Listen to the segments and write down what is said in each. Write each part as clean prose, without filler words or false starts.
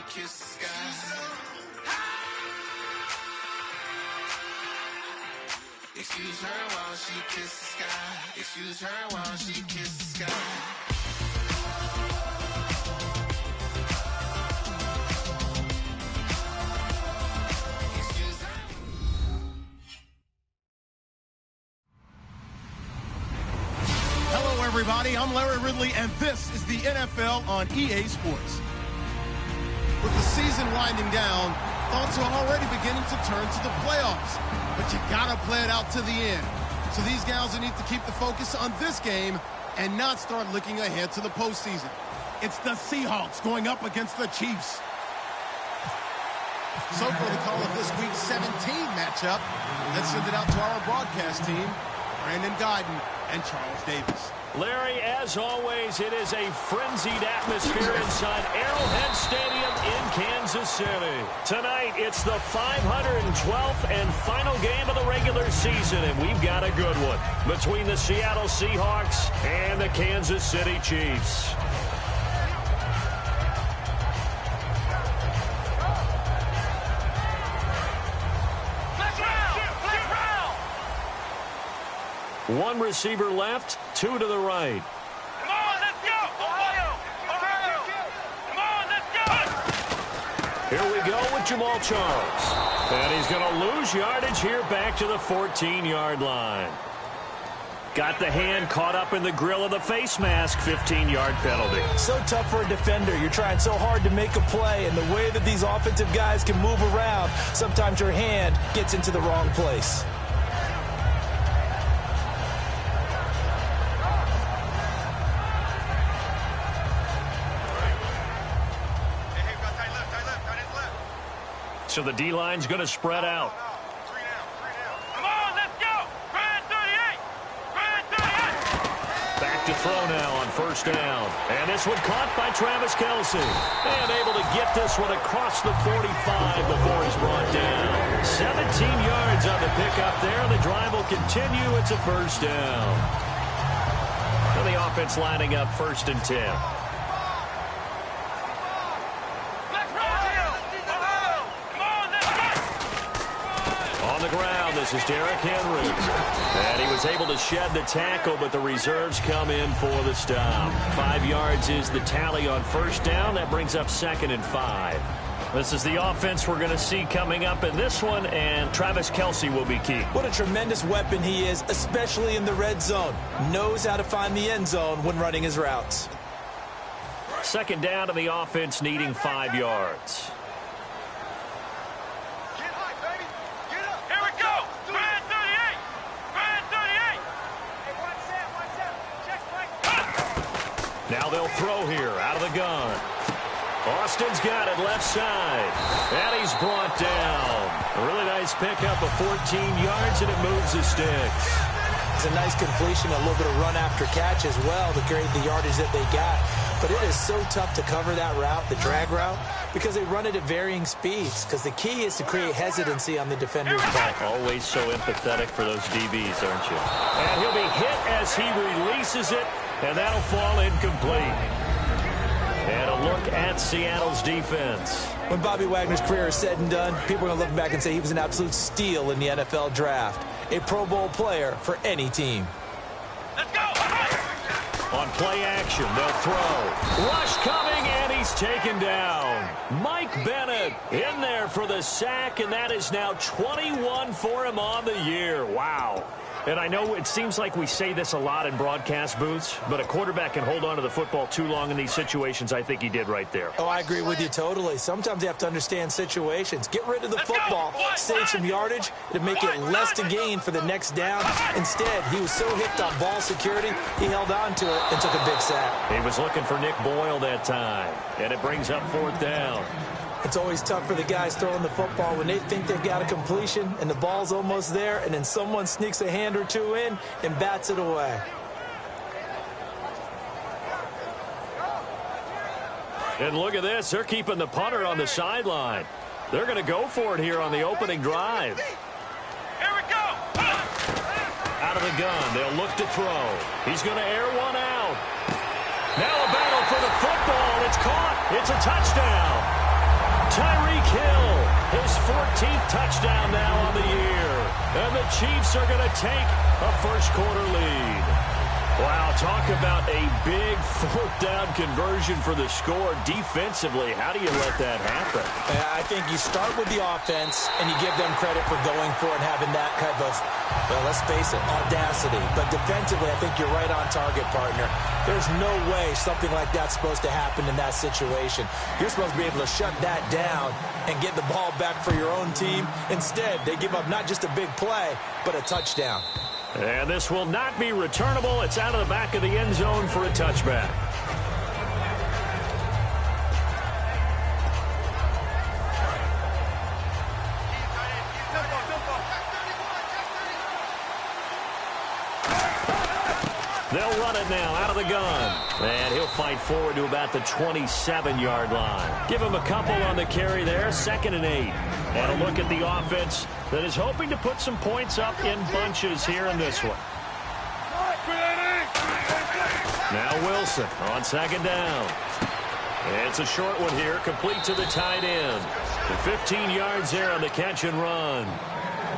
kiss the sky. Excuse her while she kiss the sky. Excuse her while she kiss the sky. Hello, everybody. I'm Larry Ridley, and this is the NFL on EA Sports. With the season winding down, thoughts are already beginning to turn to the playoffs. But you gotta play it out to the end. So these guys will need to keep the focus on this game and not start looking ahead to the postseason. It's the Seahawks going up against the Chiefs. So for the call of this week's 17 matchup, let's send it out to our broadcast team, Brandon Guyton and Charles Davis. Larry, as always, it is a frenzied atmosphere inside Arrowhead Stadium in Kansas City. Tonight, it's the 512th and final game of the regular season, and we've got a good one between the Seattle Seahawks and the Kansas City Chiefs. One receiver left, two to the right. Come on, let's go! Ohio! Come on, let's go! Here we go with Jamal Charles. And he's going to lose yardage here back to the 14-yard line. Got the hand caught up in the grill of the face mask, 15-yard penalty. So tough for a defender. You're trying so hard to make a play, and the way that these offensive guys can move around, sometimes your hand gets into the wrong place. So the D-line's going to spread out. Come on, let's go! Brand 38! Brand 38! Back to throw now on first down. And this one caught by Travis Kelce. And able to get this one across the 45 before he's brought down. 17 yards on the pickup there. The drive will continue. It's a first down. And the offense lining up 1st and 10. This is Derrick Henry. And he was able to shed the tackle, but the reserves come in for the stop. 5 yards is the tally on first down. That brings up 2nd and 5. This is the offense we're going to see coming up in this one, and Travis Kelce will be key. What a tremendous weapon he is, especially in the red zone. Knows how to find the end zone when running his routes. 2nd down, and the offense needing 5 yards. Now they'll throw here out of the gun. Austin's got it left side. And he's brought down. A really nice pickup of 14 yards, and it moves the sticks. It's a nice completion, a little bit of run after catch as well to create the yardage that they got. But it is so tough to cover that route, the drag route, because they run it at varying speeds. Because the key is to create hesitancy on the defender's part. Always so empathetic for those DBs, aren't you? And he'll be hit as he releases it. And that'll fall incomplete. And a look at Seattle's defense. When Bobby Wagner's career is said and done, people are going to look back and say he was an absolute steal in the NFL draft. A Pro Bowl player for any team. Let's go! On play action, they'll throw. Rush coming, and he's taken down. Mike Bennett in there for the sack, and that is now 21 for him on the year. Wow. And I know it seems like we say this a lot in broadcast booths, but a quarterback can hold on to the football too long in these situations. I think he did right there. Oh, I agree with you totally. Sometimes you have to understand situations. Get rid of the football, save some yardage, to make it less to gain for the next down. Instead, he was so hipped on ball security, he held on to it and took a big sack. He was looking for Nick Boyle that time, and it brings up 4th down. It's always tough for the guys throwing the football when they think they've got a completion and the ball's almost there, and then someone sneaks a hand or two in and bats it away. And look at this. They're keeping the punter on the sideline. They're going to go for it here on the opening drive. Here we go! Out of the gun. They'll look to throw. He's going to air one out. Now a battle for the football. It's caught. It's a touchdown. Tyreek Hill, his 14th touchdown now on the year. And the Chiefs are going to take a first-quarter lead. Wow, talk about a big fourth-down conversion for the score. Defensively, how do you let that happen? I think you start with the offense, and you give them credit for going for it and having that type of, well, let's face it, audacity. But defensively, I think you're right on target, partner. There's no way something like that's supposed to happen in that situation. You're supposed to be able to shut that down and get the ball back for your own team. Instead, they give up not just a big play, but a touchdown. And this will not be returnable. It's out of the back of the end zone for a touchback. They'll run it now out of the gun. And he'll fight forward to about the 27-yard line. Give him a couple on the carry there, 2nd and 8. And a look at the offense that is hoping to put some points up in bunches here in this one. Now Wilson on 2nd down. It's a short one here, complete to the tight end. And 15 yards there on the catch and run.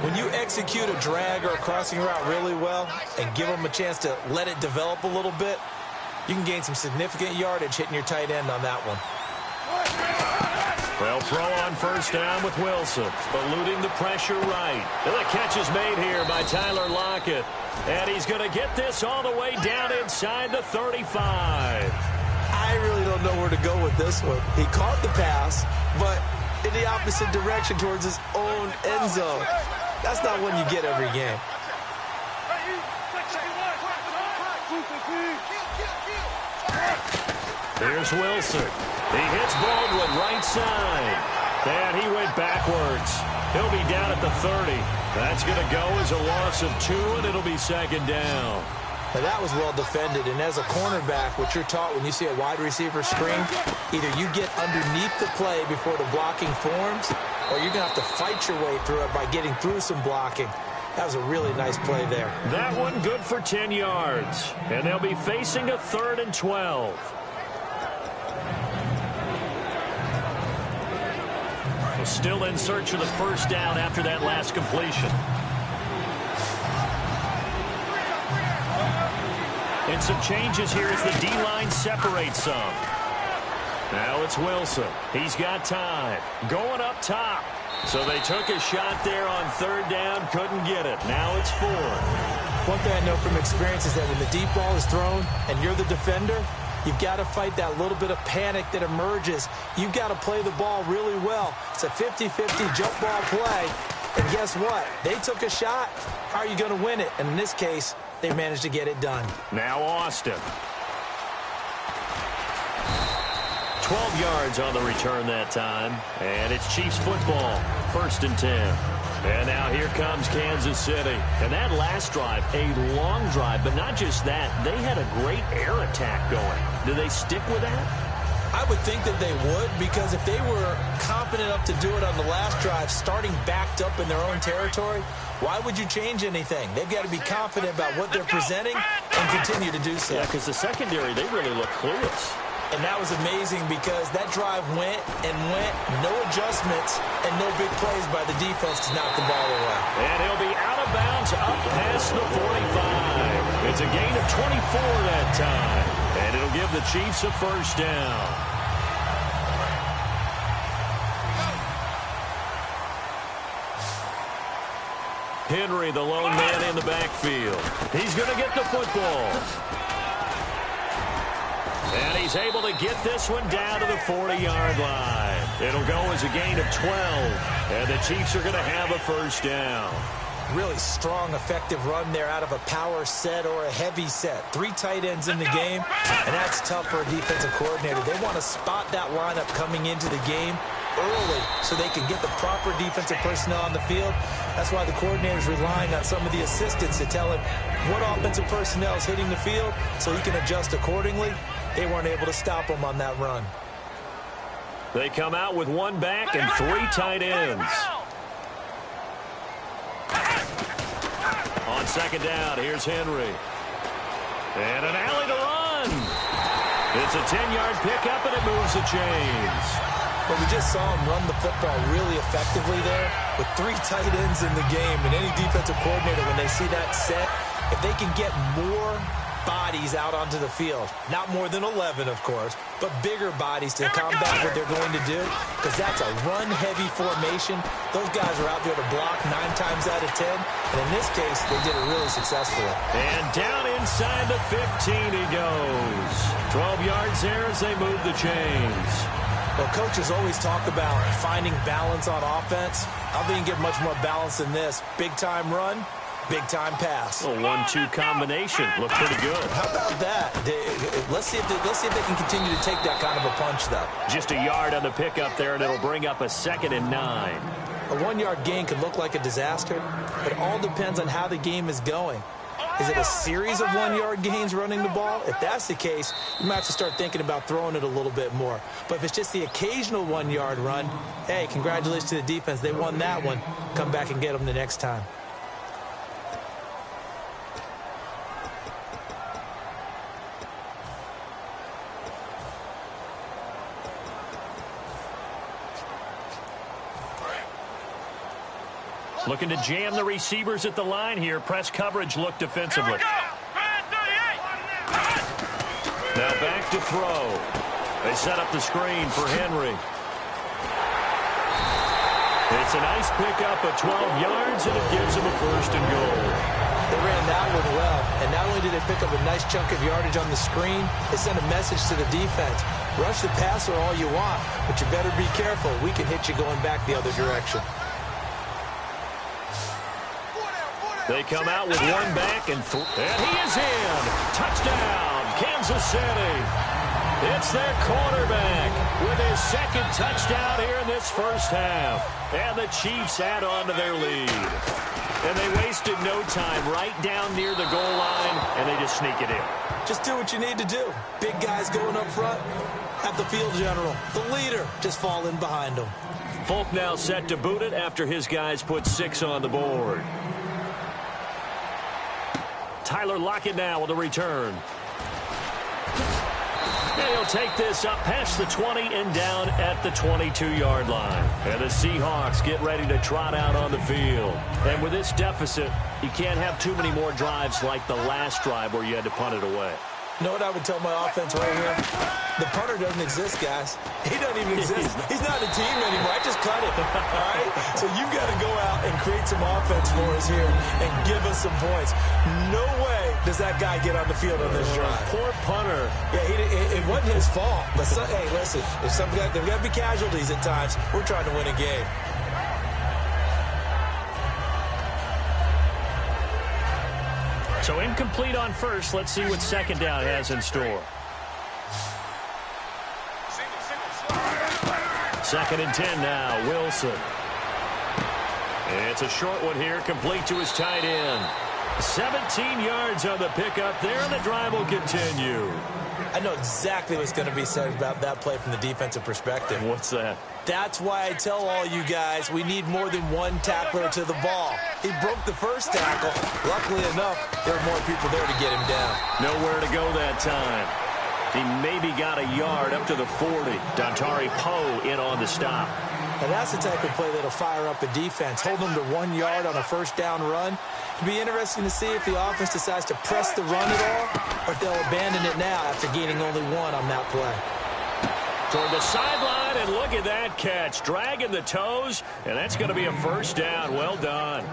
When you execute a drag or a crossing route really well and give them a chance to let it develop a little bit, you can gain some significant yardage hitting your tight end on that one. They'll throw on first down with Wilson, eluding the pressure right. And the catch is made here by Tyler Lockett. And he's going to get this all the way down inside the 35. I really don't know where to go with this one. He caught the pass, but in the opposite direction towards his own end zone. That's not one you get every game. Here's Wilson. He hits Baldwin right side. And he went backwards. He'll be down at the 30. That's going to go as a loss of 2, and it'll be 2nd down. Now that was well defended, and as a cornerback, what you're taught when you see a wide receiver screen, either you get underneath the play before the blocking forms, or you're going to have to fight your way through it by getting through some blocking. That was a really nice play there. That one good for 10 yards, and they'll be facing a 3rd and 12. Still in search of the first down after that last completion. And some changes here as the D-line separates some. Now it's Wilson. He's got time. Going up top. So they took a shot there on 3rd down. Couldn't get it. Now it's 4th. One thing I know from experience is that when the deep ball is thrown and you're the defender, you've got to fight that little bit of panic that emerges. You've got to play the ball really well. It's a 50-50 jump ball play. And guess what? They took a shot. How are you going to win it? And in this case, they managed to get it done. Now Austin. 12 yards on the return that time. And it's Chiefs football. 1st and 10. And now here comes Kansas City. And that last drive, a long drive, but not just that. They had a great air attack going. Do they stick with that? I would think that they would, because if they were confident enough to do it on the last drive, starting backed up in their own territory, why would you change anything? They've got to be confident about what they're presenting and continue to do so. Yeah, because the secondary, they really look clueless. And that was amazing because that drive went and went, no adjustments, and no big plays by the defense to knock the ball away. And he'll be out of bounds up past the 45. It's a gain of 24 that time. And it'll give the Chiefs a first down. Henry, the lone man in the backfield. He's going to get the football. And he's able to get this one down to the 40-yard line. It'll go as a gain of 12. And the Chiefs are going to have a first down. Really strong, effective run there out of a power set or a heavy set. 3 tight ends in the game, and that's tough for a defensive coordinator. They want to spot that lineup coming into the game early so they can get the proper defensive personnel on the field. That's why the coordinator is relying on some of the assistants to tell him what offensive personnel is hitting the field so he can adjust accordingly. They weren't able to stop him on that run. They come out with 1 back and 3 tight ends. On 2nd down, here's Henry. And an alley to run. It's a 10-yard pickup, and it moves the chains. But we just saw him run the football really effectively there with 3 tight ends in the game. And any defensive coordinator, when they see that set, if they can get more bodies out onto the field, not more than 11, of course, but bigger bodies to combat what they're going to do, because that's a run-heavy formation. Those guys are out there to block 9 times out of 10, and in this case, they did it really successfully. And down inside the 15 he goes. 12 yards there as they move the chains. Well, coaches always talk about finding balance on offense. I don't think you can get much more balance than this. Big-time run, big-time pass. A 1-2 combination. Looked pretty good. How about that? Let's see if they can continue to take that kind of a punch, though. Just a yard on the pickup there, and it'll bring up a 2nd and 9. A 1-yard gain could look like a disaster, but it all depends on how the game is going. Is it a series of 1-yard gains running the ball? If that's the case, you might have to start thinking about throwing it a little bit more. But if it's just the occasional 1-yard run, hey, congratulations to the defense. They won that one. Come back and get them the next time. Looking to jam the receivers at the line here. Press coverage look defensively. Now back to throw. They set up the screen for Henry. It's a nice pickup of 12 yards, and it gives them a 1st and goal. They ran that one well, and not only did they pick up a nice chunk of yardage on the screen, they sent a message to the defense. Rush the passer all you want, but you better be careful. We can hit you going back the other direction. They come out with one back, and he is in. Touchdown, Kansas City. It's their quarterback with his 2nd touchdown here in this first half. And the Chiefs add on to their lead. And they wasted no time right down near the goal line, and they just sneak it in. Just do what you need to do. Big guys going up front. Have the field general, the leader, just fall in behind them. Folk now set to boot it after his guys put 6 on the board. Tyler Lockett now with a return. And he'll take this up past the 20 and down at the 22-yard line. And the Seahawks get ready to trot out on the field. And with this deficit, you can't have too many more drives like the last drive where you had to punt it away. You know what I would tell my offense right here? The punter doesn't exist, guys. He doesn't even exist. He's not a team anymore. I just cut it. All right? So you've got to go out and create some offense for us here and give us some points. No way does that guy get on the field on this drive. Poor punter. Yeah, it wasn't his fault. But, hey, listen, there's got to be casualties at times. We're trying to win a game. So incomplete on first. Let's see what 2nd down has in store. 2nd and 10 now, Wilson. It's a short one here, complete to his tight end. 17 yards on the pickup there, and the drive will continue. I know exactly what's going to be said about that play from the defensive perspective. What's that? That's why I tell all you guys we need more than one tackler to the ball. He broke the first tackle. Luckily enough, there were more people there to get him down. Nowhere to go that time. He maybe got a yard up to the 40. Dontari Poe in on the stop. Now that's the type of play that'll fire up a defense. Hold them to 1 yard on a first down run. It'll be interesting to see if the offense decides to press the run at all, or if they'll abandon it now after gaining only 1 on that play. Toward the sideline, and look at that catch. Dragging the toes, and that's going to be a first down. Well done.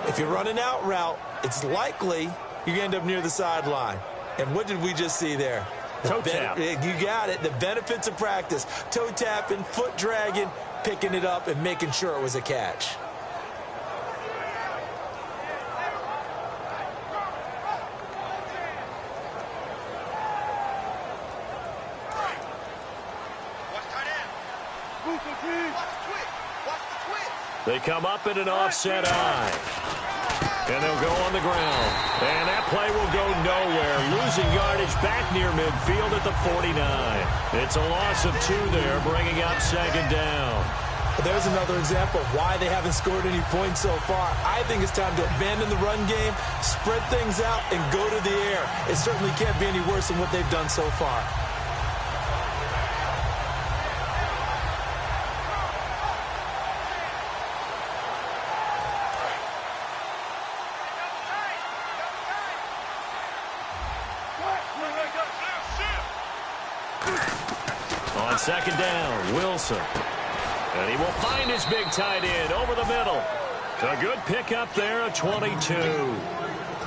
If you're running out route, it's likely you end up near the sideline. And what did we just see there? Toe tap. You got it. The benefits of practice. Toe tapping, foot dragging, picking it up, and making sure it was a catch. They come up in an offset eye. And they'll go on the ground. And that play will go nowhere. Losing yardage back near midfield at the 49. It's a loss of 2 there, bringing up 2nd down. There's another example of why they haven't scored any points so far. I think it's time to abandon the run game, spread things out, and go to the air. It certainly can't be any worse than what they've done so far. On second down, Wilson. And he will find his big tight end over the middle. A good pickup there, a 22.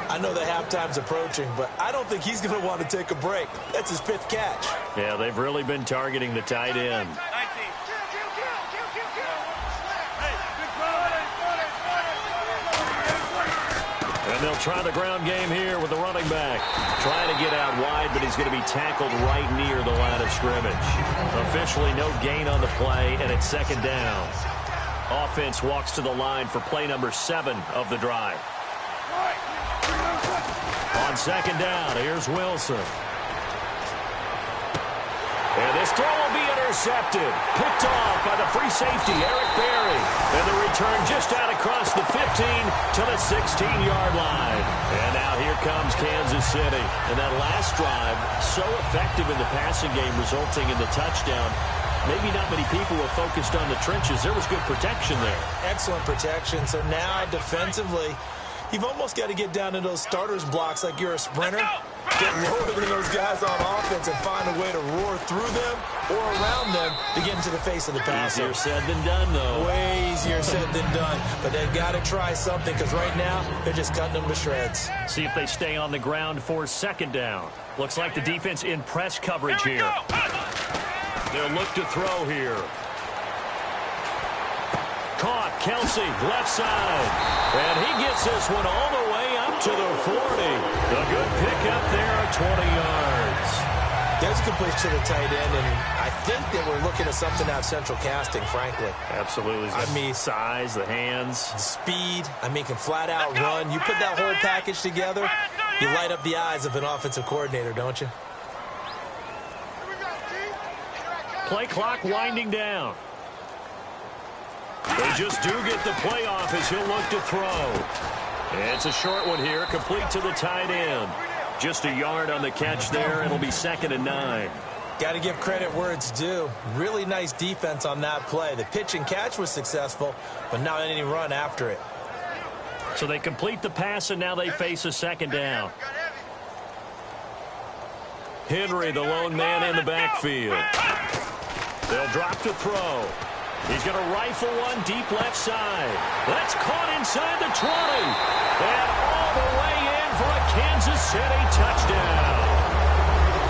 I know the halftime's approaching, but I don't think he's going to want to take a break. That's his 5th catch. Yeah, they've really been targeting the tight end. And they'll try the ground game here with the running back. Trying to get out wide, but he's going to be tackled right near the line of scrimmage. Officially no gain on the play, and it's second down. Offense walks to the line for play number 7 of the drive. On second down, here's Wilson. And this throw will be intercepted. Picked off by the free safety, Eric Berry. And the return just out across the 15 to the 16-yard line. And now here comes Kansas City. And that last drive, so effective in the passing game, resulting in the touchdown. Maybe not many people were focused on the trenches. There was good protection there. Excellent protection. So now defensively, you've almost got to get down to those starters blocks like you're a sprinter. Get lower than those guys on offense and find a way to roar through them or around them to get into the face of the passer. Easier said than done, though. Way easier said than done. But they've got to try something because right now they're just cutting them to shreds. See if they stay on the ground for second down. Looks like the defense in press coverage here. They'll look to throw here. Caught, Kelsey, left side. And he gets this one all the way up to the 40. A good pickup there at 20 yards. There's a completion to the tight end, and I think that we're looking at something out of central casting, frankly. Absolutely. I mean, size, the hands. The speed. I mean, can flat out run. You put that whole package together, you light up the eyes of an offensive coordinator, don't you? Play clock winding down. They just do get the play off as he'll look to throw. It's a short one here, complete to the tight end. Just a yard on the catch there. It'll be 2nd and 9. Got to give credit where it's due. Really nice defense on that play. The pitch and catch was successful, but not any run after it. So they complete the pass, and now they face a second down. Henry, the lone man in the backfield. They'll drop to throw. He's going to rifle one deep left side. That's caught inside the 20. And all the way in for a Kansas City touchdown.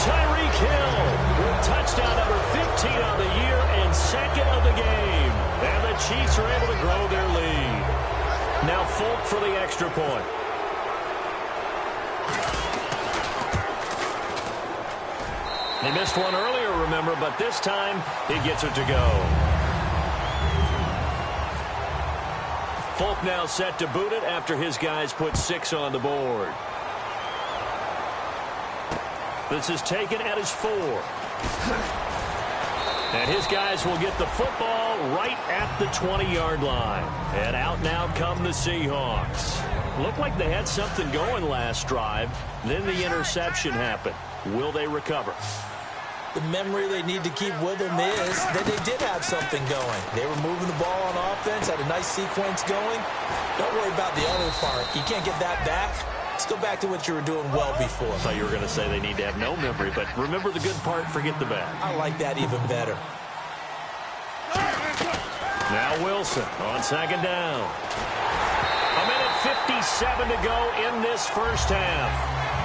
Tyreek Hill with touchdown number 15 on the year and 2nd of the game. And the Chiefs are able to grow their lead. Now Folk for the extra point. They missed one earlier, remember, but this time he gets it to go. Folk now set to boot it after his guys put 6 on the board. This is taken at his 4. And his guys will get the football right at the 20-yard line. And out now come the Seahawks. Looked like they had something going last drive. Then the interception happened. Will they recover? The memory they need to keep with them is that they did have something going. They were moving the ball on offense, had a nice sequence going. Don't worry about the other part. You can't get that back. Let's go back to what you were doing well before. I thought you were going to say they need to have no memory, but remember the good part, forget the bad. I like that even better. Now Wilson on second down. 1:57 to go in this first half.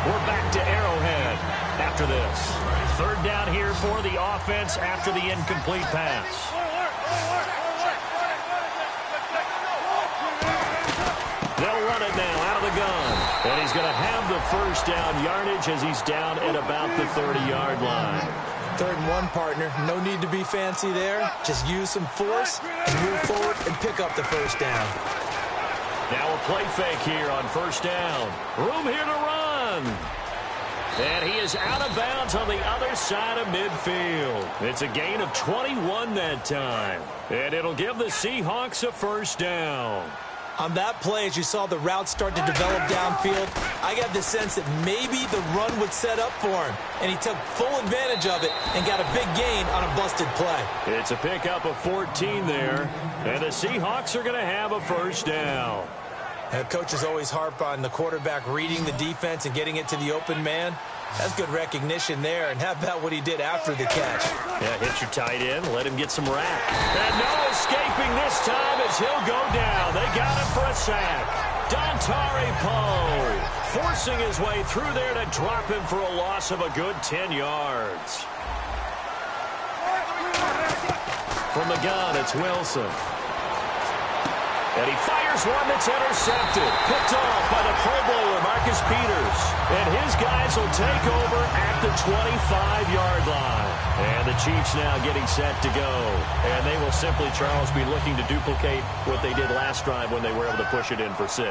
We're back to Arrowhead after this. 3rd down here for the offense after the incomplete pass. They'll run it now out of the gun. And he's going to have the first down yardage as he's down at about the 30-yard line. 3rd and 1, partner. No need to be fancy there. Just use some force and move forward and pick up the first down. Now a play fake here on 1st down. Room here to run. And he is out of bounds on the other side of midfield. It's a gain of 21 that time. And it'll give the Seahawks a first down. On that play, as you saw the route start to develop downfield, I got the sense that maybe the run would set up for him. And he took full advantage of it and got a big gain on a busted play. It's a pickup of 14 there. And the Seahawks are going to have a first down. Coaches always harp on the quarterback reading the defense and getting it to the open man. That's good recognition there. And how about what he did after the catch? Yeah, hit your tight end, let him get some rap. And no escaping this time as he'll go down. They got him for a sack. Dontari Poe forcing his way through there to drop him for a loss of a good 10 yards. From the gun, it's Wilson. And he fires one that's intercepted. Picked off by the Pro Bowler, Marcus Peters. And his guys will take over at the 25-yard line. And the Chiefs now getting set to go. And they will simply, Charles, be looking to duplicate what they did last drive when they were able to push it in for 6.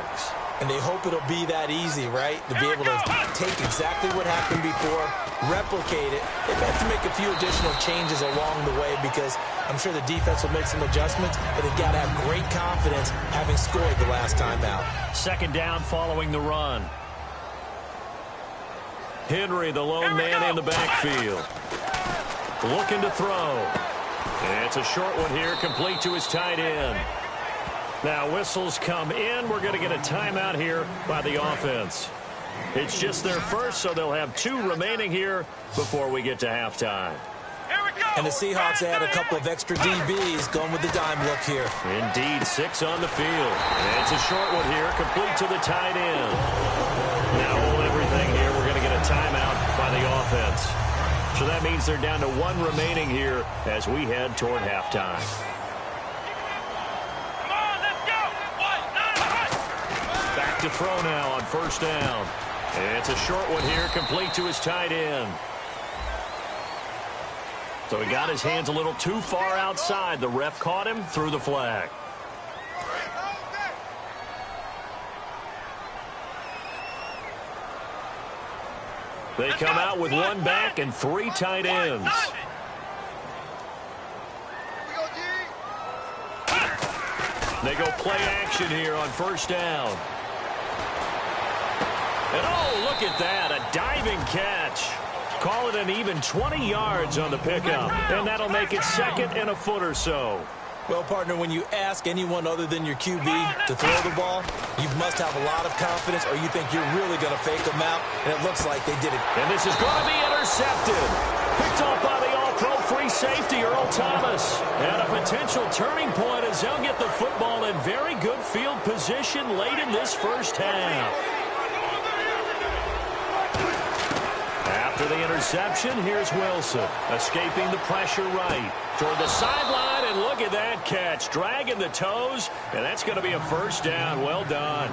And they hope it'll be that easy, right? To be able to take exactly what happened before, replicate it. They've had to make a few additional changes along the way because I'm sure the defense will make some adjustments, but they've got to have great confidence having scored the last time out. Second down following the run. Henry, the lone man in the backfield. Looking to throw. And it's a short one here, complete to his tight end. Now whistles come in. We're going to get a timeout here by the offense. It's just their first, so they'll have 2 remaining here before we get to halftime. And the Seahawks add a couple of extra DBs going with the dime look here. Indeed, 6 on the field. And it's a short one here, complete to the tight end. Now hold everything here. We're going to get a timeout by the offense. So that means they're down to 1 remaining here as we head toward halftime. Back to throw now on first down. And it's a short one here, complete to his tight end. So he got his hands a little too far outside. The ref caught him, threw the flag. They come out with 1 back and 3 tight ends. They go play action here on first down. And oh, look at that, a diving catch. Call it an even 20 yards on the pickup, and that'll make it second and a foot or so. Well, partner, when you ask anyone other than your QB to throw the ball, you must have a lot of confidence or you think you're really going to fake them out, and it looks like they did it. And this is going to be intercepted. Picked off by the all-pro free safety, Earl Thomas. And a potential turning point as they'll get the football in very good field position late in this first half. After the interception, here's Wilson, escaping the pressure right toward the sideline, and look at that catch, dragging the toes, and that's going to be a first down. Well done.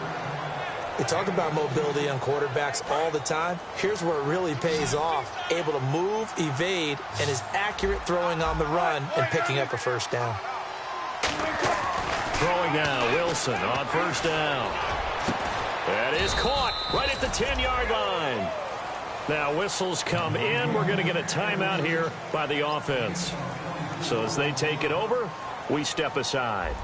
They talk about mobility on quarterbacks all the time. Here's where it really pays off. Able to move, evade, and is accurate throwing on the run and picking up a first down. Throwing now, Wilson on first down. That is caught right at the 10-yard line. Now whistles come in. We're going to get a timeout here by the offense. So as they take it over, we step aside.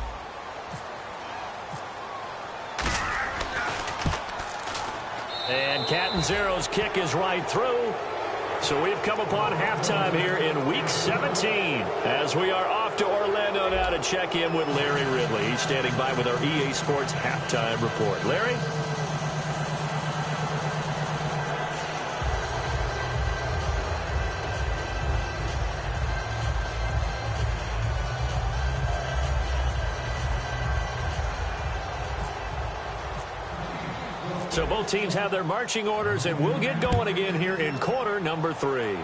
And Catanzero's kick is right through. So we've come upon halftime here in Week 17 as we are off to Orlando now to check in with Larry Ridley. He's standing by with our EA Sports Halftime Report. Larry? So both teams have their marching orders, and we'll get going again here in quarter number 3.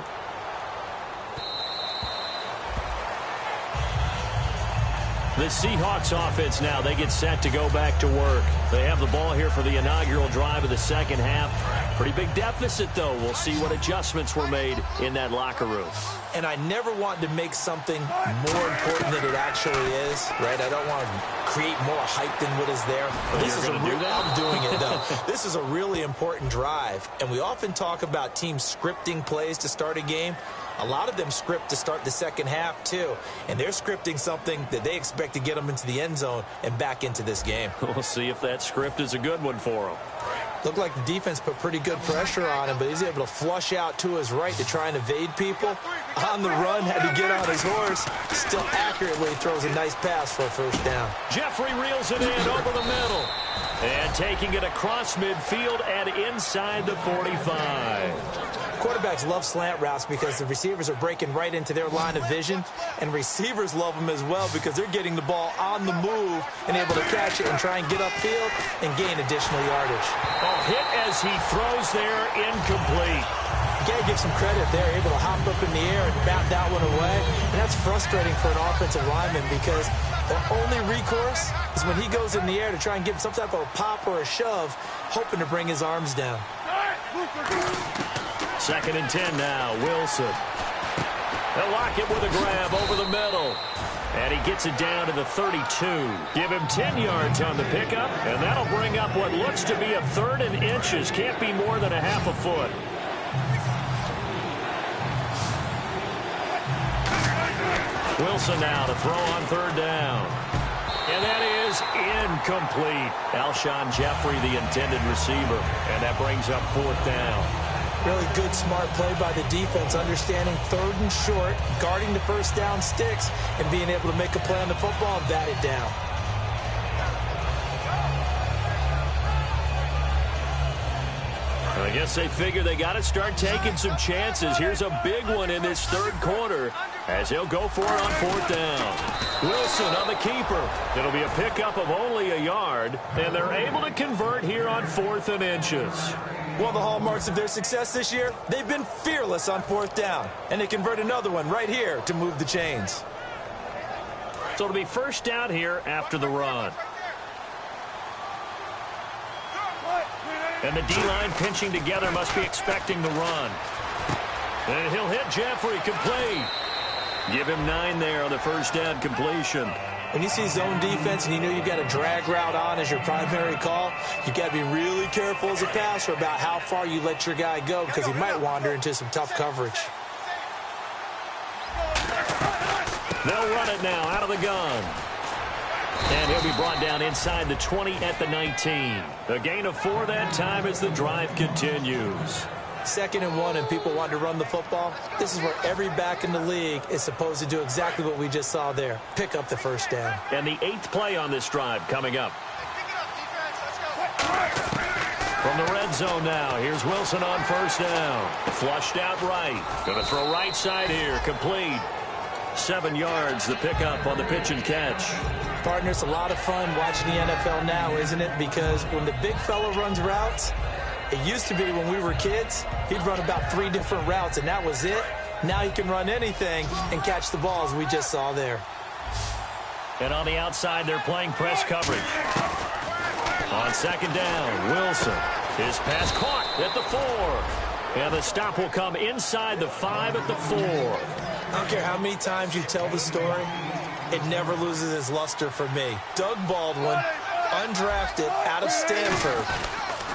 The Seahawks offense now, they get set to go back to work. They have the ball here for the inaugural drive of the second half. Pretty big deficit, though. We'll see what adjustments were made in that locker room. And I never want to make something more important than it actually is, right? I don't want to create more hype than what is there. But this is I'm doing it, though. This is a really important drive, and we often talk about teams scripting plays to start a game. A lot of them script to start the second half, too. And they're scripting something that they expect to get them into the end zone and back into this game. We'll see if that script is a good one for them. Looked like the defense put pretty good pressure on him, but he's able to flush out to his right to try and evade people. On the run, had to get on his horse. Still accurately throws a nice pass for a first down. Jeffrey reels it in over the middle. And taking it across midfield and inside the 45. Quarterbacks love slant routes because the receivers are breaking right into their line of vision, and receivers love them as well because they're getting the ball on the move and able to catch it and try and get upfield and gain additional yardage. Oh, hit as he throws there, incomplete. You got to give some credit there, able to hop up in the air and bat that one away, and that's frustrating for an offensive lineman because the only recourse is when he goes in the air to try and give some type of a pop or a shove, hoping to bring his arms down. 2nd and 10 now, Wilson. They'll lock it with a grab over the middle. And he gets it down to the 32. Give him 10 yards on the pickup, and that'll bring up what looks to be a 3rd and inches. Can't be more than a half a foot. Wilson now to throw on 3rd down. And that is incomplete. Alshon Jeffrey, the intended receiver. And that brings up 4th down. Really good, smart play by the defense, understanding 3rd and short, guarding the first down sticks, and being able to make a play on the football and bat it down. I guess they figure they got to start taking some chances. Here's a big one in this 3rd quarter as he'll go for it on 4th down. Wilson on the keeper. It'll be a pickup of only a yard, and they're able to convert here on 4th and inches. One of the hallmarks of their success this year, they've been fearless on 4th down, and they convert another one right here to move the chains. So it'll be 1st down here after the run. And the D-line pinching together, must be expecting the run. And he'll hit Jeffrey, complete. Give him 9 there on the 1st down completion. When you see zone defense and you know you've got a drag route on as your primary call, you got to be really careful as a passer about how far you let your guy go because he might wander into some tough coverage. They'll run it now out of the gun. And he'll be brought down inside the 20 at the 19. A gain of 4 that time as the drive continues. 2nd and 1 and people want to run the football. This is where every back in the league is supposed to do exactly what we just saw there. Pick up the 1st down. And the 8th play on this drive coming up. From the red zone now, here's Wilson on 1st down. Flushed out right. Going to throw right side here. Complete. 7 yards, the pickup on the pitch and catch. Partner, it's a lot of fun watching the NFL now, isn't it? Because when the big fella runs routes, it used to be when we were kids, he'd run about 3 different routes, and that was it. Now he can run anything and catch the ball, as we just saw there. And on the outside, they're playing press coverage. On 2nd down, Wilson. His pass caught at the 4. And the stop will come inside the 5 at the 4. I don't care how many times you tell the story, it never loses its luster for me. Doug Baldwin, undrafted out of Stanford,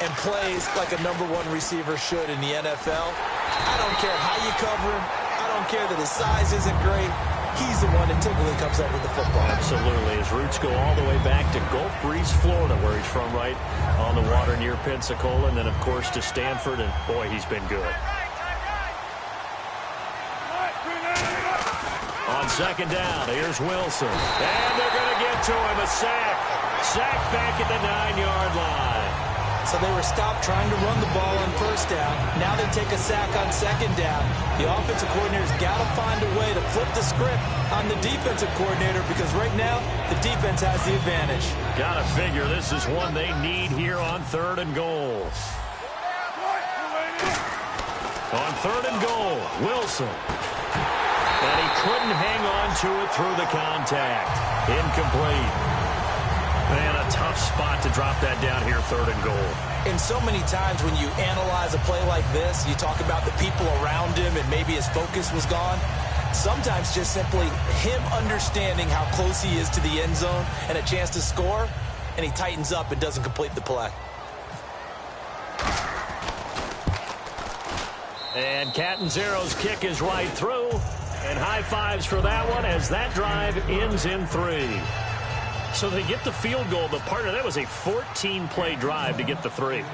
and plays like a #1 receiver should in the NFL. I don't care how you cover him. I don't care that his size isn't great. He's the one that typically comes up with the football. Absolutely. His roots go all the way back to Gulf Breeze, Florida, where he's from, right on the water near Pensacola, and then, of course, to Stanford, and, boy, he's been good. On 2nd down, here's Wilson. And they're going to get to him, a sack. Sack back at the 9-yard line. So they were stopped trying to run the ball on 1st down. Now they take a sack on 2nd down. The offensive coordinator's got to find a way to flip the script on the defensive coordinator because right now the defense has the advantage. Got to figure this is one they need here on 3rd and goal. On 3rd and goal, Wilson. And he couldn't hang on to it through the contact. Incomplete. Man, a tough spot to drop that down here, 3rd and goal. And so many times when you analyze a play like this, you talk about the people around him and maybe his focus was gone. Sometimes just simply him understanding how close he is to the end zone and a chance to score, and he tightens up and doesn't complete the play. And Catanzaro's kick is right through. And high fives for that one as that drive ends in 3. So they get the field goal, but partner, that was a 14-play drive to get the 3.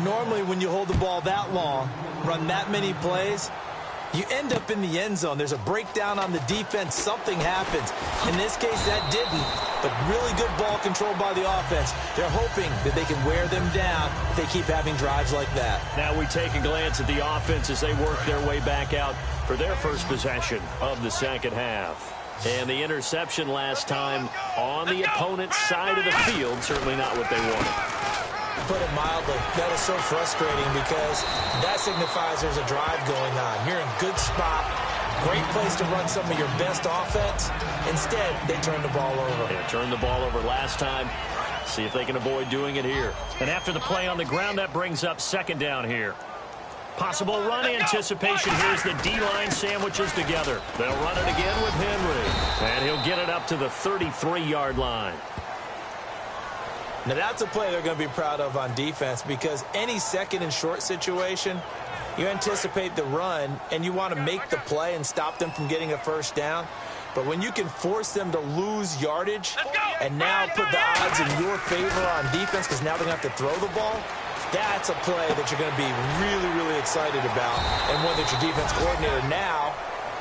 Normally, when you hold the ball that long, run that many plays, you end up in the end zone. There's a breakdown on the defense. Something happens. In this case, that didn't. But really good ball control by the offense. They're hoping that they can wear them down if they keep having drives like that. Now we take a glance at the offense as they work their way back out for their first possession of the second half. And the interception last time on the opponent's side of the field, certainly not what they wanted. Put it mildly, that is so frustrating because that signifies there's a drive going on. You're in good spot, great place to run some of your best offense. Instead, they turn the ball over. They turned the ball over last time. See if they can avoid doing it here. And after the play on the ground, that brings up second down here. Possible run anticipation. Here's the D-line sandwiches together. They'll run it again with Henry. And he'll get it up to the 33-yard line. Now, that's a play they're going to be proud of on defense because any second and short situation, you anticipate the run, and you want to make the play and stop them from getting a first down. But when you can force them to lose yardage and now put the odds in your favor on defense because now they're going to have to throw the ball, that's a play that you're going to be really, really excited about, and one that your defense coordinator now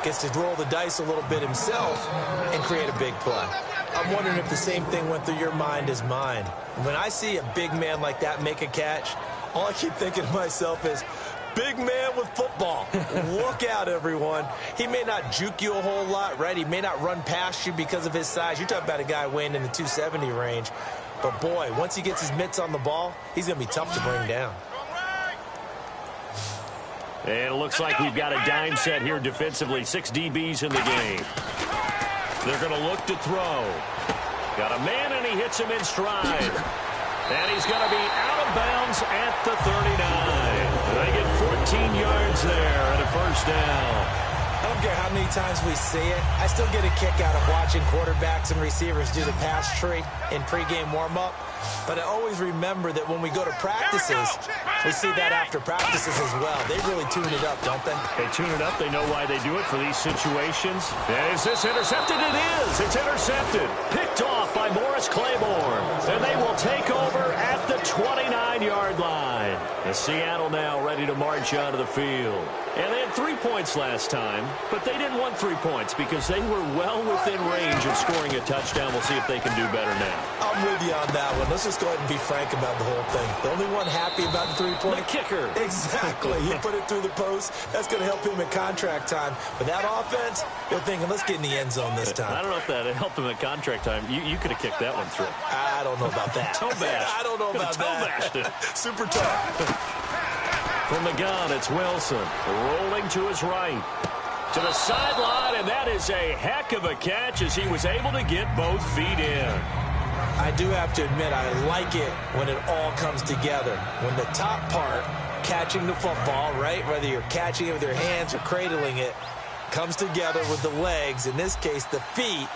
gets to roll the dice a little bit himself and create a big play. I'm wondering if the same thing went through your mind as mine. When I see a big man like that make a catch, all I keep thinking to myself is, big man with football. Look out, everyone. He may not juke you a whole lot, right? He may not run past you because of his size. You're talking about a guy weighing in the 270 range. But, boy, once he gets his mitts on the ball, he's going to be tough to bring down. And it looks like we've got a dime set here defensively. 6 DBs in the game. They're going to look to throw. Got a man, and he hits him in stride. And he's going to be out of bounds at the 39. They get 14 yards there and a first down. I don't care how many times we see it. I still get a kick out of watching quarterbacks and receivers do the pass tree in pregame warm-up. But I always remember that when we go to practices, we see that after practices as well. They really tune it up, don't they? They tune it up. They know why they do it for these situations. And is this intercepted? It is. It's intercepted. Picked off by Morris Claiborne. And they will take over at the 29-yard line. And Seattle now ready to march out of the field. And they had 3 points last time, but they didn't want 3 points because they were well within range of scoring a touchdown. We'll see if they can do better now. I'm with you on that one. Let's just go ahead and be frank about the whole thing. The only one happy about the 3-point? The kicker. Exactly. He put it through the post. That's going to help him in contract time. But that offense, they're thinking, let's get in the end zone this time. I don't know if that helped him at contract time. You could have kicked that one through. I don't know about that. Toe bash. I don't know about that. Super tough. From the gun, it's Wilson. Rolling to his right. To the sideline, and that is a heck of a catch as he was able to get both feet in. I do have to admit, I like it when it all comes together. When the top part, catching the football, right, whether you're catching it with your hands or cradling it, comes together with the legs, in this case the feet,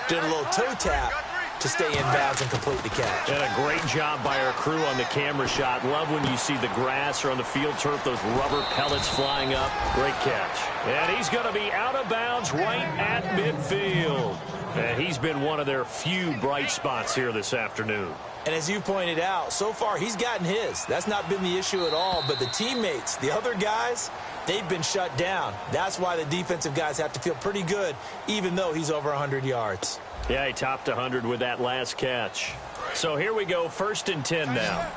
did a little toe tap to stay in bounds and complete the catch. And a great job by our crew on the camera shot. Love when you see the grass or on the field turf, those rubber pellets flying up. Great catch. And he's going to be out of bounds right at midfield. And he's been one of their few bright spots here this afternoon. And as you pointed out, so far he's gotten his. That's not been the issue at all. But the teammates, the other guys, they've been shut down. That's why the defensive guys have to feel pretty good, even though he's over 100 yards. Yeah, he topped 100 with that last catch. So here we go, 1st and 10 now.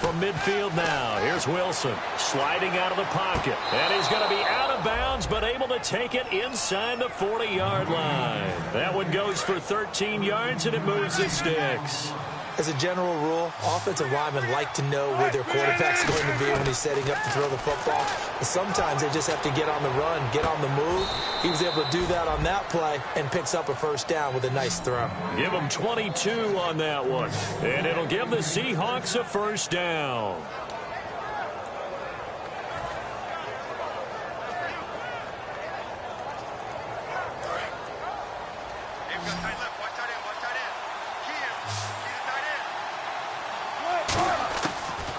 From midfield now, here's Wilson sliding out of the pocket. And he's going to be out of bounds, but able to take it inside the 40-yard line. That one goes for 13 yards, and it moves the sticks. As a general rule, offensive linemen like to know where their quarterback's going to be when he's setting up to throw the football. But sometimes they just have to get on the run, get on the move. He was able to do that on that play and picks up a first down with a nice throw. Give him 22 on that one. And it'll give the Seahawks a first down.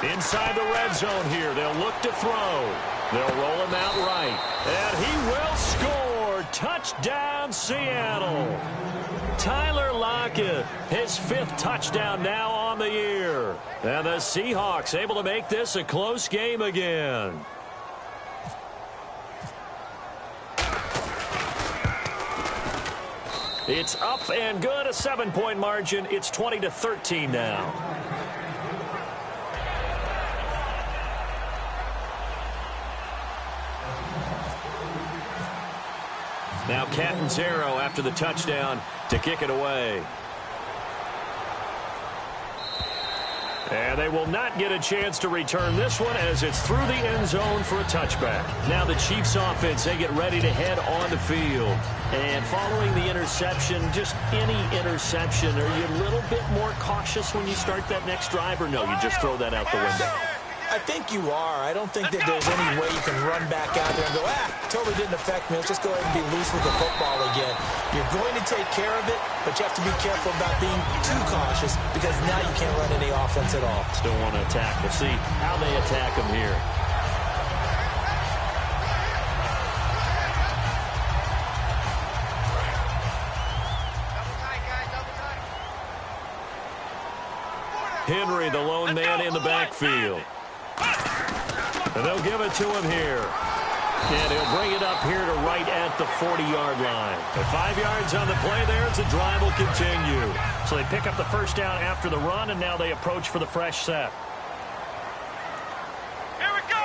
Inside the red zone here, they'll look to throw. They'll roll him out right. And he will score. Touchdown, Seattle. Tyler Lyle pocket. His 5th touchdown now on the year. And the Seahawks able to make this a close game again. It's up and good, a 7-point margin. It's 20-13 now. Now Catanzaro after the touchdown to kick it away. And they will not get a chance to return this one as it's through the end zone for a touchback. Now the Chiefs offense, they get ready to head on the field. And following the interception, just any interception, are you a little bit more cautious when you start that next drive, or no, you just throw that out the window? I think you are. I don't think that there's any way you can run back out there and go, totally didn't affect me. Let's just go ahead and be loose with the football again. You're going to take care of it, but you have to be careful about being too cautious because now you can't run any offense at all. Still want to attack. We'll see how they attack them here. Henry, the lone man in the backfield. And they'll give it to him here. And he'll bring it up here to right at the 40-yard line. At 5 yards on the play there, the drive will continue. So they pick up the first down after the run, and now they approach for the fresh set. Here we go.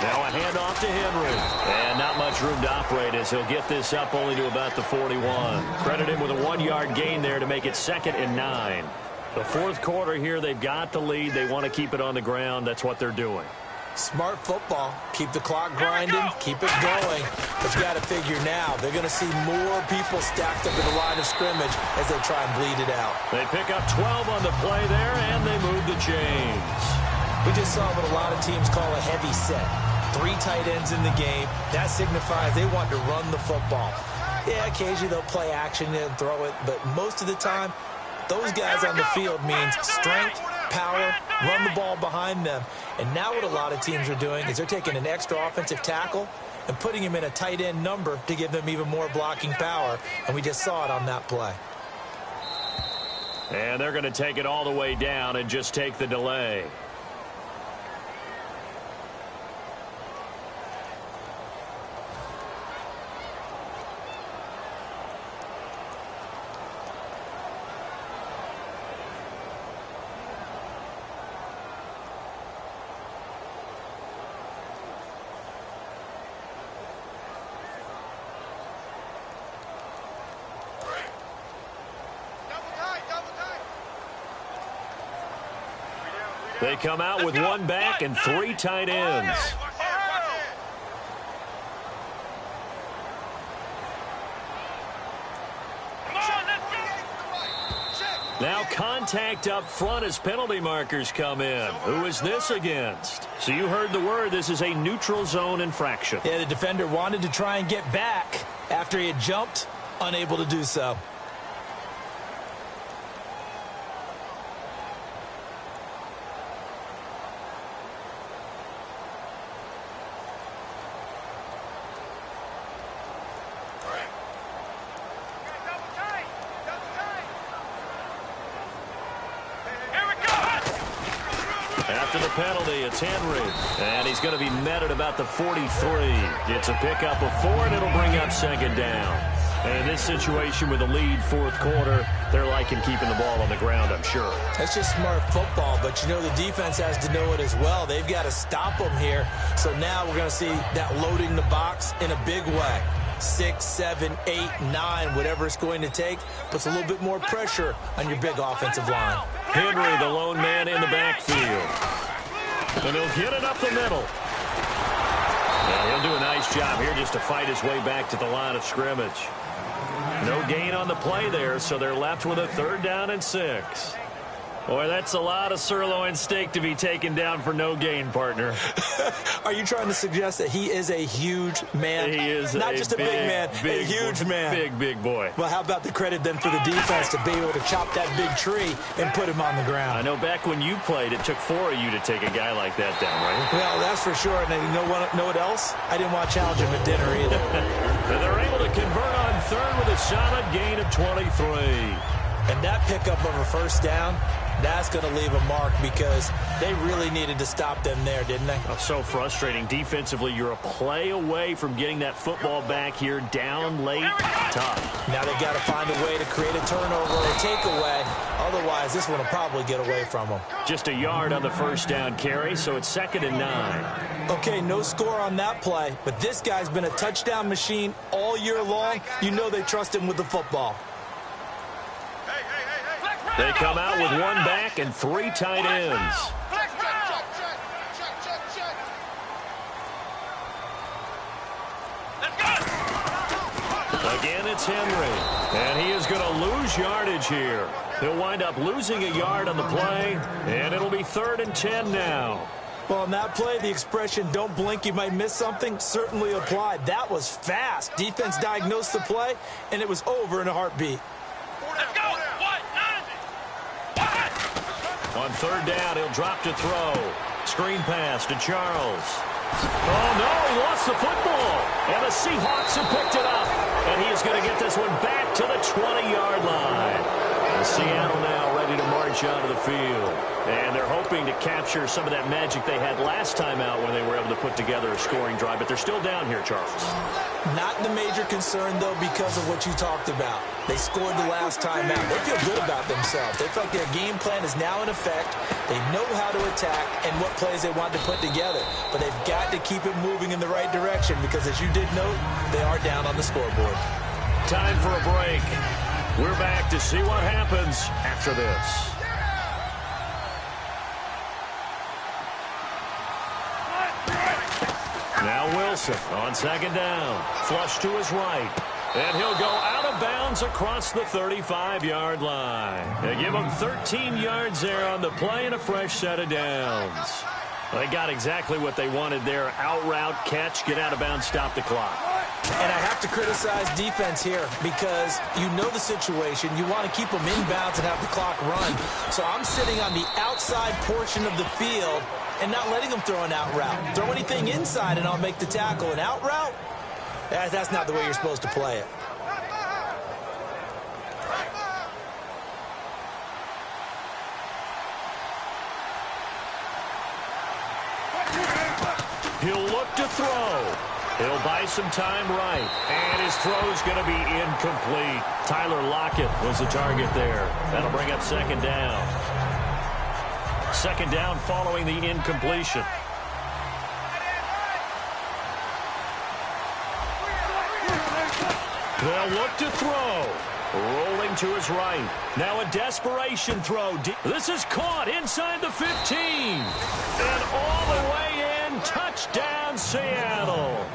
Now a handoff to Henry. And not much room to operate as he'll get this up only to about the 41. Credit him with a 1-yard gain there to make it 2nd and 9. The 4th quarter here, they've got the lead. They want to keep it on the ground. That's what they're doing. Smart football. Keep the clock grinding. Keep it going. But you got to figure now, they're going to see more people stacked up in the line of scrimmage as they try and bleed it out. They pick up 12 on the play there, and they move the chains. We just saw what a lot of teams call a heavy set. 3 tight ends in the game. That signifies they want to run the football. Yeah, occasionally they'll play action and throw it, but most of the time, those guys on the field means strength, power, run the ball behind them. And now what a lot of teams are doing is they're taking an extra offensive tackle and putting him in a tight end number to give them even more blocking power. And we just saw it on that play. And they're going to take it all the way down and just take the delay. They come out with 1 back and 3 tight ends. Now contact up front as penalty markers come in. Who is this against? So you heard the word. This is a neutral zone infraction. Yeah, the defender wanted to try and get back after he had jumped, unable to do so. After the penalty, it's Henry. And he's going to be met at about the 43. It's a pickup of 4, and it'll bring up 2nd down. And in this situation with a lead 4th quarter, they're liking keeping the ball on the ground, I'm sure. That's just smart football, but you know the defense has to know it as well. They've got to stop them here. So now we're going to see that loading the box in a big way. 6, 7, 8, 9, whatever it's going to take, puts a little bit more pressure on your big offensive line. Henry, the lone man in the backfield. And he'll get it up the middle. And he'll do a nice job here just to fight his way back to the line of scrimmage. No gain on the play there, so they're left with a 3rd down and 6. Boy, that's a lot of sirloin steak to be taken down for no gain, partner. Are you trying to suggest that he is a huge man? He is not just a big man, a huge man. Big boy. Well, how about the credit then for the defense to be able to chop that big tree and put him on the ground? I know back when you played, it took 4 of you to take a guy like that down, right? Well, that's for sure. And you know what else? I didn't want to challenge him at dinner either. And they're able to convert on 3rd with a solid gain of 23. And that pickup of a first down, that's going to leave a mark because they really needed to stop them there, didn't they? Oh, so frustrating. Defensively, you're a play away from getting that football back here down late. Tough. Now they've got to find a way to create a turnover or a takeaway. Otherwise, this one will probably get away from them. Just a yard on the first down carry, so it's 2nd and 9. Okay, no score on that play, but this guy's been a touchdown machine all year long. You know they trust him with the football. They come out with one back and 3 tight ends. Again, it's Henry, and he is going to lose yardage here. He'll wind up losing a yard on the play, and it'll be 3rd and 10 now. Well, on that play, the expression, don't blink, you might miss something, certainly applied. That was fast. Defense diagnosed the play, and it was over in a heartbeat. Let's go. On 3rd down, he'll drop to throw. Screen pass to Charles. Oh, no, he lost the football. And the Seahawks have picked it up. And he is going to get this one back to the 20-yard line. And Seattle now ready to march onto the field. And they're hoping to capture some of that magic they had last time out when they were able to put together a scoring drive. But they're still down here, Charles. Not the major concern, though, because of what you talked about. They scored the last time out. They feel good about themselves. They feel like their game plan is now in effect. They know how to attack and what plays they want to put together. But they've got to keep it moving in the right direction because, as you did note, they are down on the scoreboard. Time for a break. We're back to see what happens after this. Now Wilson on 2nd down. Flush to his right. And he'll go out of bounds across the 35-yard line. They give him 13 yards there on the play and a fresh set of downs. They got exactly what they wanted there. Out route, catch, get out of bounds, stop the clock. And I have to criticize defense here because you know the situation. You want to keep them inbounds and have the clock run. So I'm sitting on the outside portion of the field and not letting them throw an out route. Throw anything inside and I'll make the tackle. An out route? That's not the way you're supposed to play it. He'll look to throw. He'll buy some time right. And his throw's going to be incomplete. Tyler Lockett was the target there. That'll bring up 2nd down. 2nd down following the incompletion. They'll look to throw. Rolling to his right. Now a desperation throw. This is caught inside the 15. And all the way in. Touchdown, Seattle.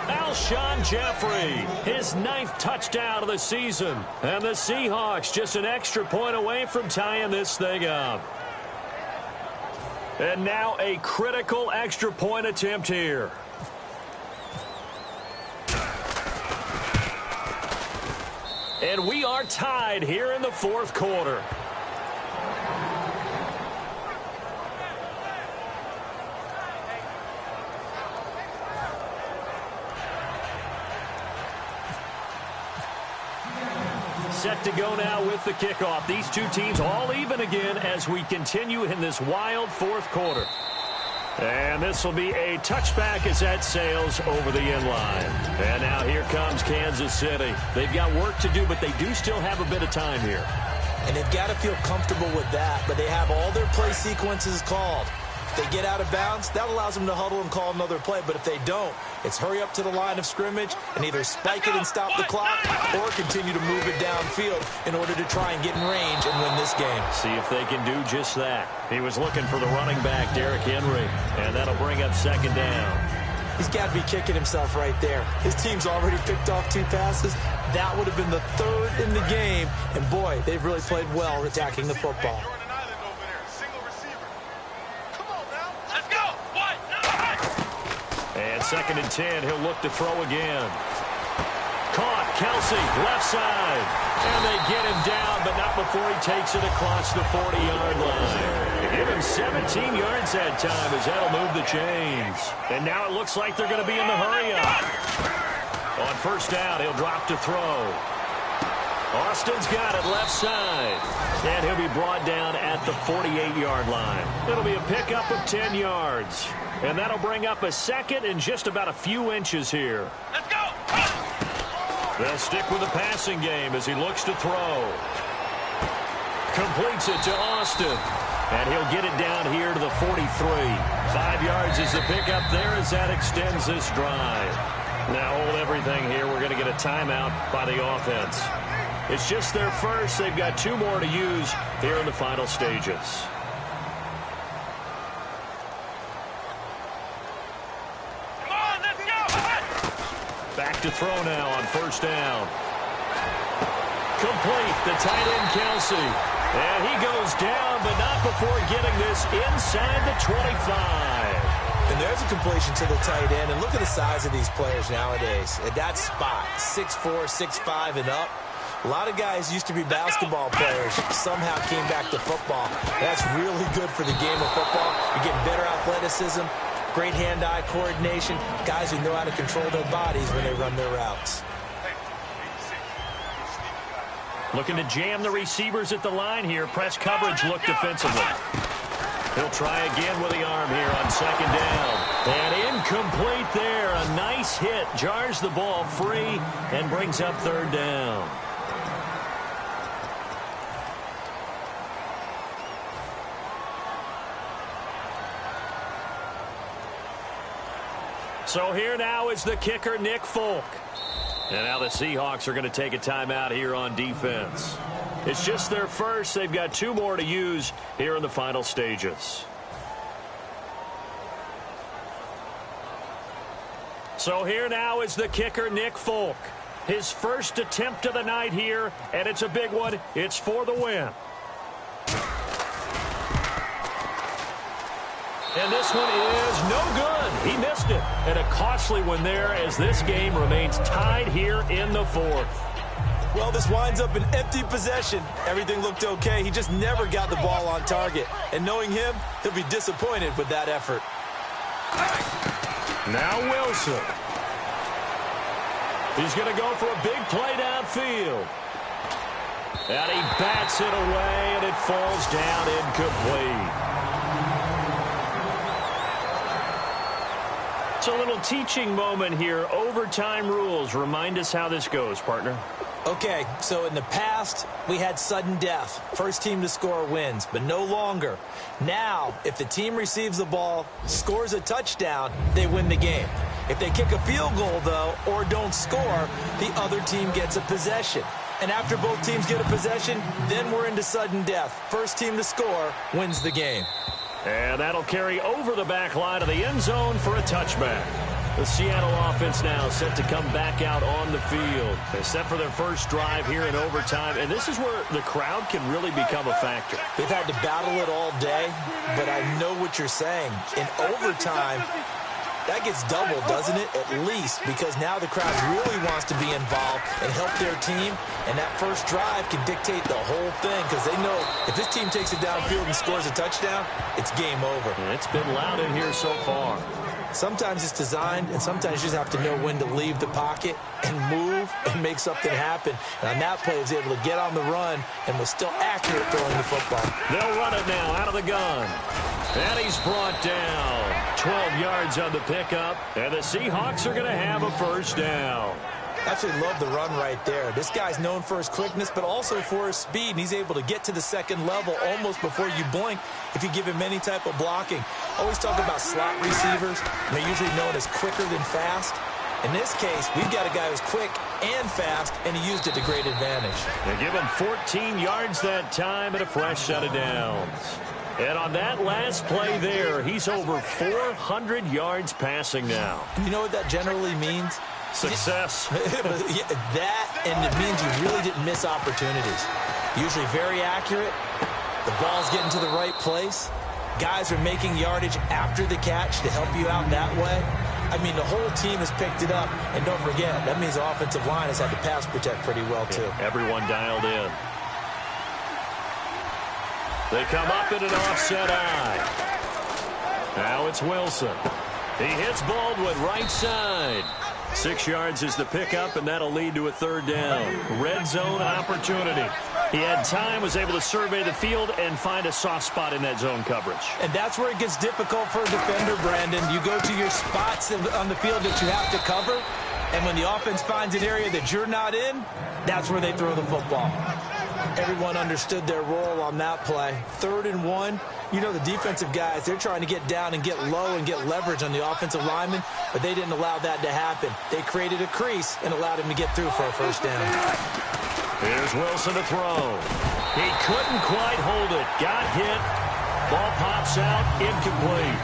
Alshon Jeffrey, his 9th touchdown of the season. And the Seahawks just an extra point away from tying this thing up. And now a critical extra point attempt here. And we are tied here in the 4th quarter. Set to go now with the kickoff. These two teams all even again as we continue in this wild 4th quarter. And this will be a touchback as that sails over the inline. And now here comes Kansas City. They've got work to do, but they do still have a bit of time here. And they've got to feel comfortable with that, but they have all their play sequences called. If they get out of bounds, that allows them to huddle and call another play. But if they don't, it's hurry up to the line of scrimmage and either spike it and stop the clock or continue to move it downfield in order to try and get in range and win this game. See if they can do just that. He was looking for the running back, Derrick Henry, and that'll bring up 2nd down. He's got to be kicking himself right there. His team's already picked off 2 passes. That would have been the 3rd in the game. And, boy, they've really played well attacking the football. And 2nd and 10, he'll look to throw again. Caught, Kelsey, left side. And they get him down, but not before he takes it across the 40-yard line. They give him 17 yards that time as that'll move the chains. And now it looks like they're going to be in the hurry-up. On 1st down, he'll drop to throw. Austin's got it left side. And he'll be brought down at the 48-yard line. It'll be a pickup of 10 yards. And that'll bring up a second and just about a few inches here. Let's go! They'll stick with the passing game as he looks to throw. Completes it to Austin. And he'll get it down here to the 43. 5 yards is the pickup there as that extends this drive. Now hold everything here. We're going to get a timeout by the offense. It's just their first. They've got 2 more to use here in the final stages. Come on, let's go! Back to throw now on first down. Complete, the tight end Kelsey. And he goes down, but not before getting this inside the 25. And there's a completion to the tight end. And look at the size of these players nowadays. At that spot, 6'4", 6'5", and up. A lot of guys used to be basketball players, somehow came back to football. That's really good for the game of football. You're getting better athleticism, great hand-eye coordination, guys who know how to control their bodies when they run their routes. Looking to jam the receivers at the line here. Press coverage look defensively. He'll try again with the arm here on second down. And incomplete there. A nice hit. Jars the ball free and brings up third down. So here now is the kicker, Nick Folk. And now the Seahawks are going to take a timeout here on defense. It's just their first. They've got 2 more to use here in the final stages. So here now is the kicker, Nick Folk. His first attempt of the night here, and it's a big one. It's for the win. And this one is no good. He missed it. And a costly one there as this game remains tied here in the 4th. Well, this winds up an empty possession. Everything looked okay. He just never got the ball on target. And knowing him, he'll be disappointed with that effort. Now Wilson. He's going to go for a big play downfield. And he bats it away, and it falls down incomplete. It's a little teaching moment here. Overtime rules. Remind us how this goes, partner. Okay, so in the past, we had sudden death. First team to score wins, but no longer. Now, if the team receives the ball, scores a touchdown, they win the game. If they kick a field goal, though, or don't score, the other team gets a possession. And after both teams get a possession, then we're into sudden death. First team to score wins the game. And that'll carry over the back line of the end zone for a touchback. The Seattle offense now set to come back out on the field. They set for their first drive here in overtime, and this is where the crowd can really become a factor. They've had to battle it all day, but I know what you're saying. In overtime, that gets doubled, doesn't it? At least, because now the crowd really wants to be involved and help their team, and that first drive can dictate the whole thing because they know if this team takes it downfield and scores a touchdown, it's game over. And it's been loud in here so far. Sometimes it's designed, and sometimes you just have to know when to leave the pocket and move and make something happen. And on that play, he was able to get on the run and was still accurate throwing the football. They'll run it now out of the gun. And he's brought down. 12 yards on the pickup, and the Seahawks are going to have a first down. Absolutely love the run right there. This guy's known for his quickness, but also for his speed, and he's able to get to the second level almost before you blink if you give him any type of blocking. Always talk about slot receivers, and they're usually known as quicker than fast. In this case, we've got a guy who's quick and fast, and he used it to great advantage. They give him 14 yards that time and a fresh set of downs. And on that last play there, he's over 400 yards passing now. You know what that generally means? Success. That, and it means you really didn't miss opportunities. Usually very accurate. The ball's getting to the right place. Guys are making yardage after the catch to help you out that way. I mean, the whole team has picked it up. And don't forget, that means the offensive line has had to pass protect pretty well, too. Yeah, everyone dialed in. They come up in an offset eye. Now it's Wilson. He hits Baldwin right side. 6 yards is the pickup, and that'll lead to a third down. Red zone opportunity. He had time, was able to survey the field and find a soft spot in that zone coverage. And that's where it gets difficult for a defender, Brandon. You go to your spots on the field that you have to cover, and when the offense finds an area that you're not in, that's where they throw the football. Everyone understood their role on that play. 3rd and 1. You know, the defensive guys, they're trying to get down and get low and get leverage on the offensive lineman, but they didn't allow that to happen. They created a crease and allowed him to get through for a first down. Here's Wilson to throw. He couldn't quite hold it. Got hit. Ball pops out. Incomplete.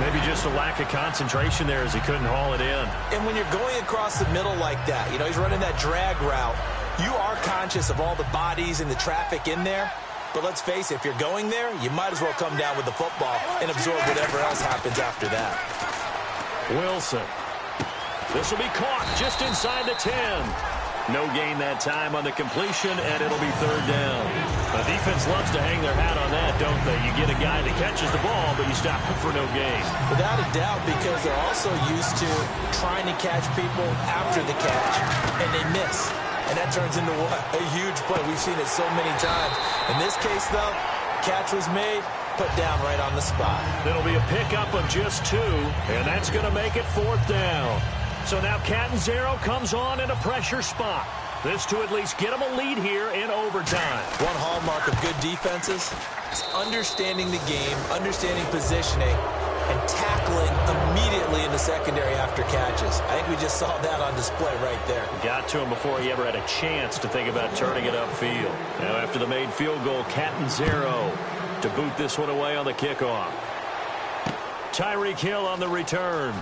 Maybe just a lack of concentration there as he couldn't haul it in. And when you're going across the middle like that, you know, he's running that drag route, you are conscious of all the bodies and the traffic in there. But let's face it, if you're going there, you might as well come down with the football and absorb whatever else happens after that. Wilson. This will be caught just inside the 10. No gain that time on the completion, and it'll be third down. The defense loves to hang their hat on that, don't they? You get a guy that catches the ball, but you stop him for no gain. Without a doubt, because they're also used to trying to catch people after the catch, and they miss. And that turns into a huge play. We've seen it so many times. In this case, though, catch was made, put down right on the spot. It'll be a pickup of just 2, and that's going to make it fourth down. So now Catanzaro comes on in a pressure spot. This to at least get him a lead here in overtime. One hallmark of good defenses is understanding the game, understanding positioning, and tackling immediately in the secondary after catches. I think we just saw that on display right there. Got to him before he ever had a chance to think about turning it upfield. Now after the made field goal, Catanzaro to boot this one away on the kickoff. Tyreek Hill on the return.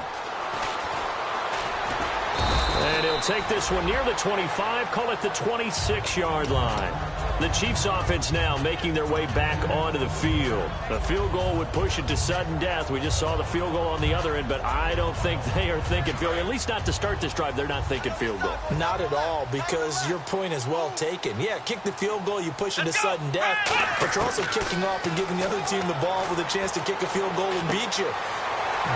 And he'll take this one near the 25, call it the 26-yard line. The Chiefs offense now making their way back onto the field. The field goal would push it to sudden death. We just saw the field goal on the other end, but I don't think they are thinking field goal. At least not to start this drive, they're not thinking field goal. Not at all, because your point is well taken. Yeah, kick the field goal, you push it to sudden death, but you're also kicking off and giving the other team the ball with a chance to kick a field goal and beat you.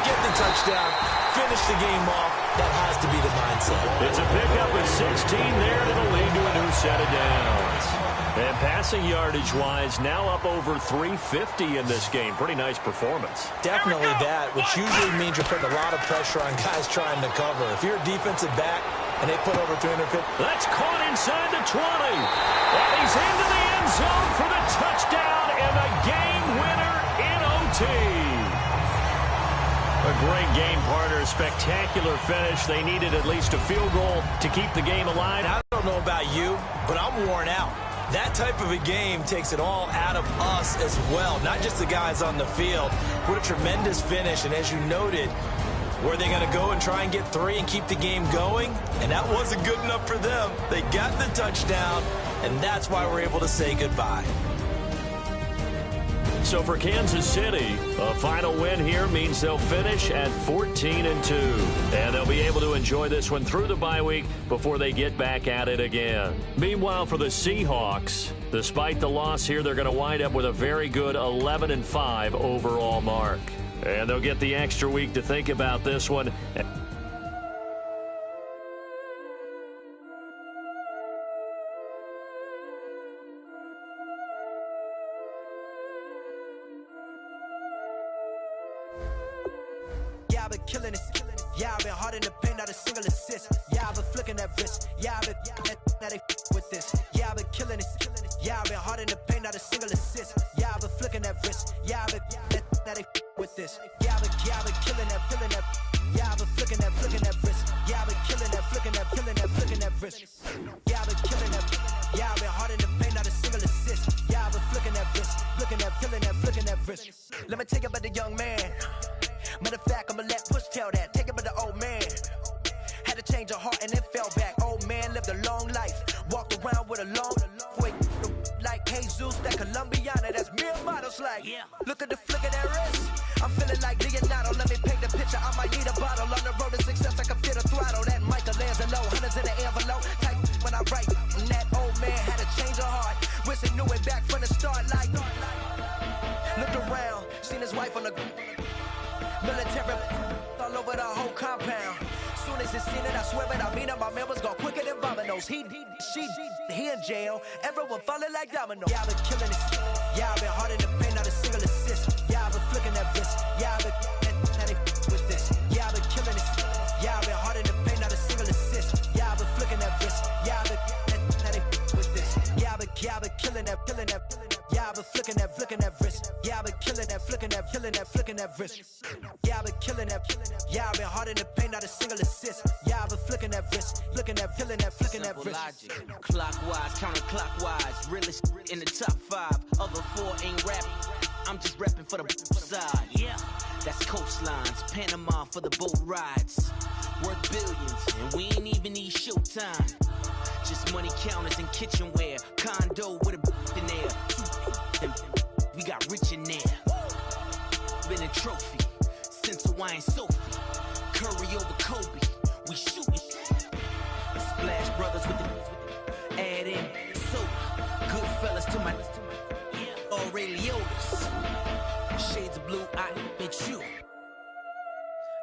Get the touchdown, finish the game off. That has to be the mindset. It's a pickup at 16 there that'll lead to a new set of downs. And passing yardage-wise, now up over 350 in this game. Pretty nice performance. Definitely that, which usually means you're putting a lot of pressure on guys trying to cover. If you're a defensive back and they put over 350. That's caught inside the 20. And he's into the end zone for the touchdown and the game winner in OT. A great game partner, spectacular finish. They needed at least a field goal to keep the game alive. I don't know about you, but I'm worn out. That type of a game takes it all out of us as well, not just the guys on the field. What a tremendous finish, and as you noted, were they going to go and try and get 3 and keep the game going? And that wasn't good enough for them. They got the touchdown, and that's why we're able to say goodbye. So for Kansas City, a final win here means they'll finish at 14-2. And they'll be able to enjoy this one through the bye week before they get back at it again. Meanwhile, for the Seahawks, despite the loss here, they're going to wind up with a very good 11-5 overall mark. And they'll get the extra week to think about this one. Yeah, I've been killing it. Yeah, I've been hard in the paint, not a single assist. Yeah, I've been flicking that wrist. Yeah, I've been that they with this. Yeah, I've been killing it. Yeah, I've been hard in the paint, not a single assist. Yeah, I've been flicking that wrist. Yeah, I've been that they with this. Yeah, I've been killing that. Yeah, I've been flicking that wrist. Yeah, I've been killing that, flicking that wrist. Yeah, I've been killing that. Yeah, I've been hard in the paint, not a single assist. Yeah, I've been flicking that wrist, flicking that wrist. Let me tell you about the young man. Matter of fact, I'ma let Push tell that. Take it by the old man. Had to change her heart and then fell back. Old man lived a long life. Walked around with a long way like Jesus, that Colombiana. That's mere models like. Yeah. Look at the flick of that wrist. I'm feeling like Leonardo. Let me paint the picture. I might need a bottle. On the road to success, I can fit a throttle. That Michelangelo, hundreds in the envelope. Type when I write. And that old man had to change her heart. Wish he knew it back from the start. Like, looked around, seen his wife on the military all over the whole compound. soon as it's seen it, I swear it, I mean it. My man was gone quicker than Domino's. He in jail. Everyone falling like dominoes. Yeah, I've been killing this. Yeah, I've been hard in the paint, not a single assist. Yeah, I've been flicking that wrist. Yeah, I've been with this. Yeah, I've been killing this. Yeah, I've been hard in the paint, not a single assist. Yeah, I've been flicking that wrist. Yeah, I've been with this. Yeah, I've been killing that. Yeah, I've been flicking that wrist. Yeah, I've been killing that, flicking that wrist. Yeah, I've been killing that. Yeah, I've been hard in the paint, not a single assist. Yeah, I've been flicking that wrist, flicking that wrist. Logic, clockwise, counterclockwise, realest in the top 5. Other 4 ain't rapping. I'm just repping for the side. Yeah, that's coastlines, Panama for the boat rides. Worth billions, and we ain't even need showtime. Just money counters and kitchenware. Condo with a in there. We got rich in there. Been a trophy since Hawaiian Sophie. Curry over Kobe. We shooting. Splash Brothers with the add in soda. Good fellas to my Aureliotas. Shades of blue, I admit you.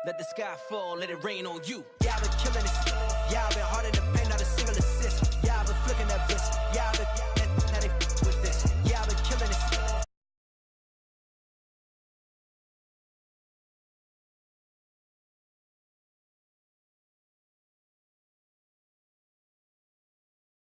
Let the sky fall, let it rain on you. Yeah, I've been killing this. Yeah, I've been hard